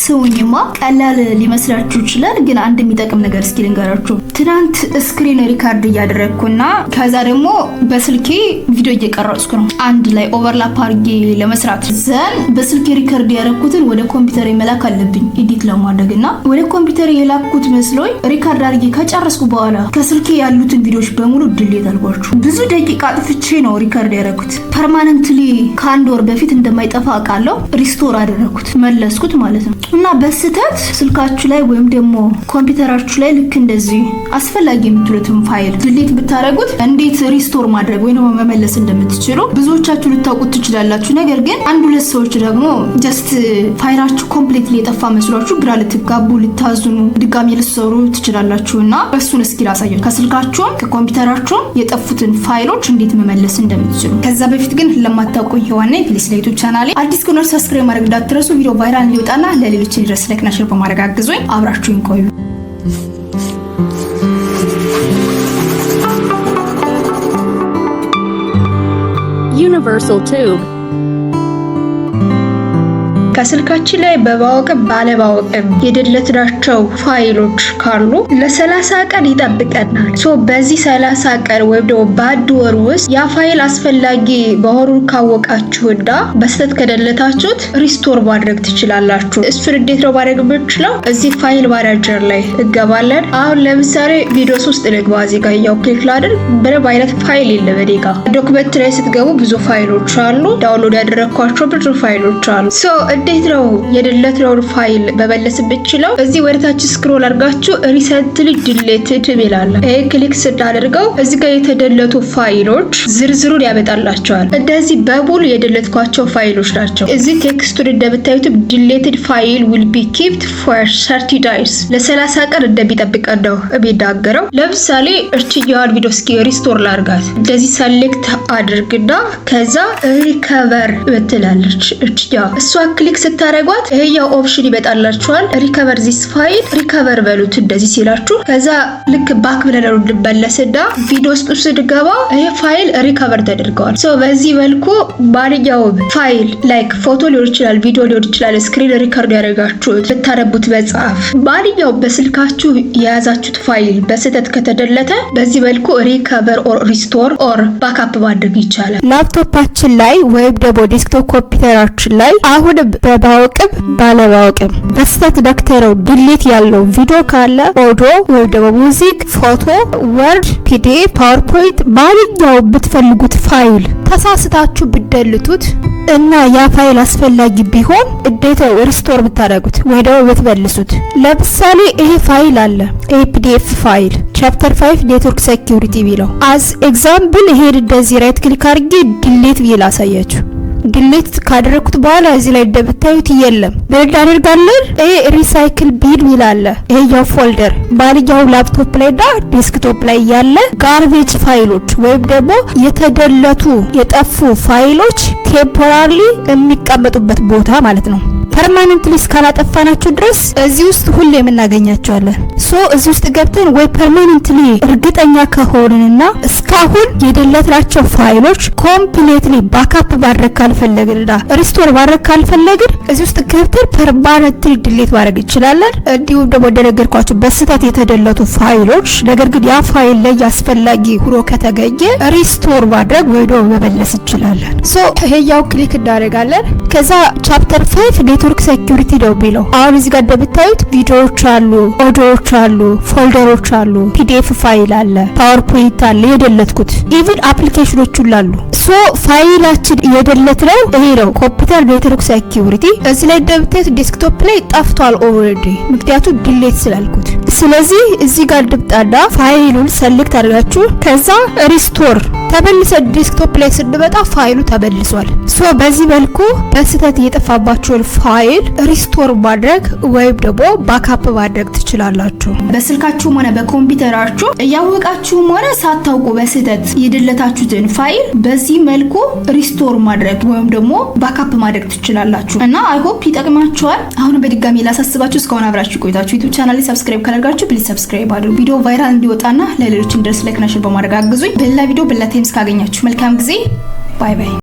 ስሙኝማ ቀላል ሊመስላችሁ ይችላል፣ ግን አንድ የሚጠቅም ነገር እስኪ ልንገራችሁ። ትናንት ስክሪን ሪካርድ እያደረግኩና ከዛ ደግሞ በስልኬ ቪዲዮ እየቀረጽኩ ነው አንድ ላይ ኦቨርላፕ አድርጌ ለመስራት። ዘን በስልኬ ሪካርድ ያደረኩትን ወደ ኮምፒውተር መላክ አለብኝ ኤዲት ለማድረግና ወደ ኮምፒውተር የላኩት መስሎኝ ሪካርድ አድርጌ ከጨረስኩ በኋላ ከስልኬ ያሉትን ቪዲዮዎች በሙሉ ድሌት አልኳቸው። ብዙ ደቂቃ አጥፍቼ ነው ሪካርድ ያደረኩት። ፐርማነንትሊ ከአንድ ወር በፊት እንደማይጠፋ አውቃለሁ። ሪስቶር አደረኩት መለስኩት ማለት ነው። እና በስተት ስልካችሁ ላይ ወይም ደግሞ ኮምፒውተራችሁ ላይ ልክ እንደዚህ አስፈላጊ የምትሉትን ፋይል ድሌት ብታረጉት እንዴት ሪስቶር ማድረግ ወይ ነው መመለስ እንደምትችሉ ብዙዎቻችሁ ልታውቁት ትችላላችሁ። ነገር ግን አንድ ሁለት ሰዎች ደግሞ ጀስት ፋይላችሁ ኮምፕሊትሊ የጠፋ መስሏችሁ ግራ ልትጋቡ ልታዝኑ ድጋሚ ልትሰሩ ትችላላችሁና እሱን እስኪ ላሳያችሁ ከስልካችሁ ከኮምፒውተራችሁ የጠፉትን ፋይሎች እንዴት መመለስ እንደምትችሉ። ከዛ በፊት ግን ለማታውቁኝ ሄዋኔ ፕሊስ ለዩቲዩብ ቻናሌ አዲስ ከሆነ ሰብስክራይብ ማድረግ እንዳትረሱ። ቪዲዮ ቫይራል እንዲወጣና ለሌሎች እንዲደርስ ላይክ እና ሼር በማድረግ አግዙኝ። አብራችሁኝ ቆዩ። Universal Tube ከስልካችን ላይ በማወቅም ባለማወቅም የደለትናቸው ፋይሎች ካሉ ለ30 ቀን ይጠብቀናል። በዚህ 30 ቀን ወይም ደግሞ በአንድ ወር ውስጥ ያ ፋይል አስፈላጊ መሆኑን ካወቃችሁና በስተት ከደለታችሁት ሪስቶር ማድረግ ትችላላችሁ። እሱን እንዴት ነው ማድረግ የምንችለው? እዚህ ፋይል ማናጀር ላይ እንገባለን። አሁን ለምሳሌ ቪዲዮስ ውስጥ ልግባ። እዚህ ጋር ያው ክሊክ ላድርግ። ምንም አይነት ፋይል የለም። እኔ ጋር ዶክመንት ላይ ስትገቡ ብዙ ፋይሎች አሉ። ዳውንሎድ ያደረኳቸው ብዙ ፋይሎች አሉ። እንዴት ነው የደለትነውን ፋይል በመለስ ብቻለው? እዚህ ወደታች ስክሮል አድርጋችሁ ሪሰንትሊ ዲሌትድ ይላል። ይሄ ክሊክ ስናደርገው እዚህ ጋር የተደለቱ ፋይሎች ዝርዝሩን ያመጣላችኋል። እንደዚህ በሙሉ የደለትኳቸው ፋይሎች ናቸው። እዚህ ቴክስቱን እንደምታዩት ዲሌትድ ፋይል will be kept for 30 days ለ30 ቀን እንደሚጠብቀን ነው የሚናገረው። ለምሳሌ እርችኛዋን ቪዲዮ እስኪ ሪስቶር ላድርጋት። እንደዚህ ሰሌክት አድርግና ከዛ ሪከቨር ትላለች እርችኛዋ። እሷ ክሊክ ስታረጓት ይሄኛው ኦፕሽን ይመጣላችኋል። ሪከቨር ዚስ ፋይል ሪከቨር በሉት እንደዚህ ሲላችሁ ከዛ ልክ ባክ ብለን ነው እንመለስና ቪዲዮ ውስጥ ስንገባ ይሄ ፋይል ሪከቨር ተደርገዋል። በዚህ መልኩ ማንኛውም ፋይል ላይክ ፎቶ ሊሆን ይችላል፣ ቪዲዮ ሊሆን ይችላል፣ ስክሪን ሪከርድ ያደረጋችሁት ብታረቡት መጽሐፍ ማንኛውም በስልካችሁ የያዛችሁት ፋይል በስህተት ከተደለተ በዚህ መልኩ ሪከቨር ኦር ሪስቶር ኦር ባክአፕ ማድረግ ይቻላል። ላፕቶፓችን ላይ ወይም ደግሞ ዴስክቶፕ ኮምፒውተራችን ላይ አሁን በማወቅም ባለማወቅም በስተት ዳክተረው ድሌት ያለው ቪዲዮ ካለ ኦዲዮ ወይ ደግሞ ሙዚክ፣ ፎቶ፣ ወርድ፣ ፒዲኤፍ፣ ፓወርፖይንት ማንኛውም ብትፈልጉት ፋይል ተሳስታችሁ ብትደልቱት እና ያ ፋይል አስፈላጊ ቢሆን እንዴት ነው ሪስቶር ብታደርጉት ወይ ደግሞ ብትመልሱት? ለምሳሌ ይሄ ፋይል አለ ፒዲኤፍ ፋይል ቻፕተር 5 ኔትወርክ ሴኩሪቲ ቢለው አዝ ኤግዛምፕል ይሄ እንደዚህ ራይት ክሊክ አድርጌ ዲሌት ብዬ ላሳያችሁ። ዲሌት ካደረኩት በኋላ እዚህ ላይ እንደምታዩት የለም። ምን እናደርጋለን? ይሄ ሪሳይክል ቢን ይላል። ይሄኛው ፎልደር ባልኛው ላፕቶፕ ላይና ዴስክቶፕ ላይ ያለ ጋርቤጅ ፋይሎች ወይም ደግሞ የተደለቱ የጠፉ ፋይሎች ቴምፖራሪ የሚቀመጡበት ቦታ ማለት ነው። ፐርማነንትሊ እስካላጠፋናቸው ድረስ እዚህ ውስጥ ሁሌ የምናገኛቸዋለን። እዚህ ውስጥ ገብተን ወይ ፐርማነንትሊ እርግጠኛ ከሆንንና እስካሁን የደለትናቸው ፋይሎች ኮምፕሊትሊ ባክአፕ ማድረግ ካልፈለግንና ሪስቶር ማድረግ ካልፈለግን እዚህ ውስጥ ገብተን ፐርማነንትሊ ዲሌት ማድረግ እንችላለን። እንዲሁም ደግሞ እንደነገርኳችሁ በስህተት የተደለቱ ፋይሎች ነገር ግን ያ ፋይል ላይ አስፈላጊ ሆኖ ከተገኘ ሪስቶር ማድረግ ወይ ደግሞ መመለስ እንችላለን። ይሄኛው ክሊክ እናደርጋለን። ከዛ ቻፕተር 5 ኔትወርክ ሴኩሪቲ ነው የሚለው። አሁን እዚህ ጋር እንደምታዩት ቪዲዮዎች አሉ፣ ኦዲዮዎች አሉ፣ ፎልደሮች አሉ፣ ፒዲኤፍ ፋይል አለ፣ ፓወርፖይንት አለ የደለትኩት ኢቭን አፕሊኬሽኖች ሁሉ አሉ። ፋይላችን የደለትነው ይሄ ነው ኮምፒውተር ኔትወርክ ሴኩሪቲ። እዚህ ላይ እንደምታዩት ዴስክቶፕ ላይ ጠፍቷል ኦልሬዲ ምክንያቱም ዲሌት ስላልኩት። ስለዚህ እዚህ ጋር ድምጣና ፋይሉን ሰሌክት አድርጋችሁ ከዛ ሪስቶር ተመልሰን ዴስክቶፕ ላይ ስንመጣ ፋይሉ ተመልሷል። በዚህ መልኩ በስህተት የጠፋባችሁን ፋይል ሪስቶር ማድረግ ወይም ደግሞ ባክአፕ ማድረግ ትችላላችሁ። በስልካችሁም ሆነ በኮምፒውተራችሁ እያወቃችሁም ሆነ ሳታውቁ በስህተት የደለታችሁትን ፋይል በዚህ መልኩ ሪስቶር ማድረግ ወይም ደግሞ ባክአፕ ማድረግ ትችላላችሁ እና አይ ሆፕ ይጠቅማችኋል። አሁን በድጋሚ ላሳስባችሁ እስካሁን አብራችሁ ቆይታችሁ ዩቲዩብ ቻናሌ ሰብስክራይብ ካላደረጋችሁ ፕሊዝ ሰብስክራይብ አድርጉ። ቪዲዮ ቫይራል እንዲወጣና ለሌሎች እንዲደርስ ላይክ እና ሼር በማድረግ አግዙኝ። በሌላ ቪዲዮ በሌላ ታይም እስካገኛችሁ መልካም ጊዜ። ባይ ባይ።